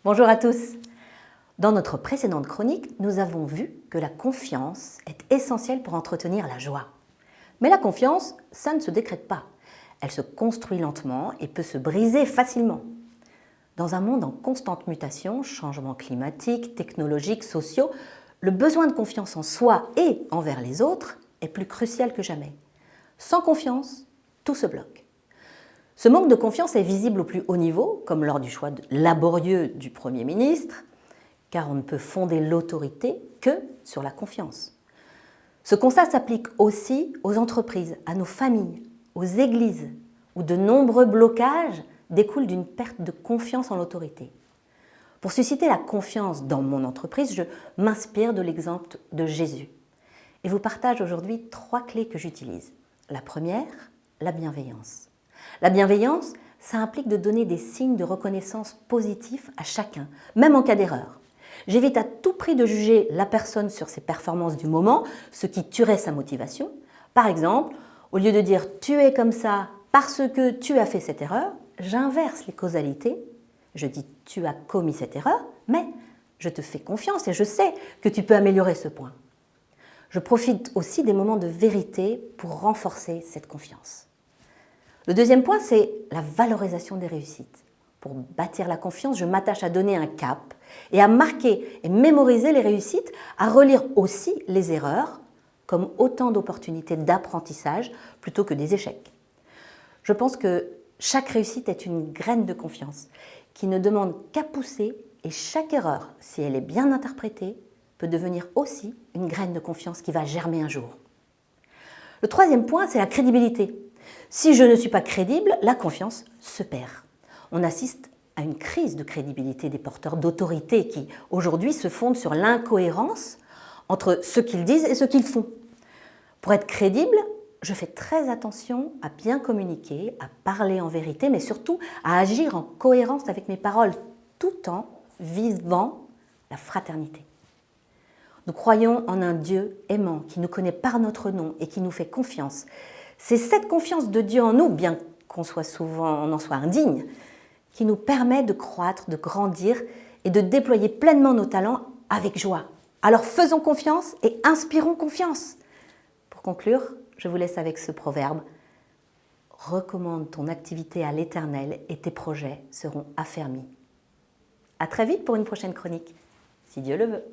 Bonjour à tous. Dans notre précédente chronique, nous avons vu que la confiance est essentielle pour entretenir la joie. Mais la confiance, ça ne se décrète pas. Elle se construit lentement et peut se briser facilement. Dans un monde en constante mutation, changements climatiques, technologiques, sociaux, le besoin de confiance en soi et envers les autres est plus crucial que jamais. Sans confiance, tout se bloque. Ce manque de confiance est visible au plus haut niveau, comme lors du choix laborieux du Premier ministre, car on ne peut fonder l'autorité que sur la confiance. Ce constat s'applique aussi aux entreprises, à nos familles, aux églises, où de nombreux blocages découlent d'une perte de confiance en l'autorité. Pour susciter la confiance dans mon entreprise, je m'inspire de l'exemple de Jésus et vous partage aujourd'hui 3 clés que j'utilise. La première, la bienveillance. La bienveillance, ça implique de donner des signes de reconnaissance positifs à chacun, même en cas d'erreur. J'évite à tout prix de juger la personne sur ses performances du moment, ce qui tuerait sa motivation. Par exemple, au lieu de dire « tu es comme ça parce que tu as fait cette erreur », j'inverse les causalités. Je dis « tu as commis cette erreur, mais je te fais confiance et je sais que tu peux améliorer ce point ». Je profite aussi des moments de vérité pour renforcer cette confiance. Le deuxième point, c'est la valorisation des réussites. Pour bâtir la confiance, je m'attache à donner un cap et à marquer et mémoriser les réussites, à relire aussi les erreurs comme autant d'opportunités d'apprentissage plutôt que des échecs. Je pense que chaque réussite est une graine de confiance qui ne demande qu'à pousser et chaque erreur, si elle est bien interprétée, peut devenir aussi une graine de confiance qui va germer un jour. Le troisième point, c'est la crédibilité. Si je ne suis pas crédible, la confiance se perd. On assiste à une crise de crédibilité des porteurs d'autorité qui, aujourd'hui, se fondent sur l'incohérence entre ce qu'ils disent et ce qu'ils font. Pour être crédible, je fais très attention à bien communiquer, à parler en vérité, mais surtout à agir en cohérence avec mes paroles, tout en vivant la fraternité. Nous croyons en un Dieu aimant qui nous connaît par notre nom et qui nous fait confiance. C'est cette confiance de Dieu en nous, bien qu'on en soit indigne, qui nous permet de croître, de grandir et de déployer pleinement nos talents avec joie. Alors faisons confiance et inspirons confiance. Pour conclure, je vous laisse avec ce proverbe. Recommande ton activité à l'Éternel et tes projets seront affermis. À très vite pour une prochaine chronique, si Dieu le veut.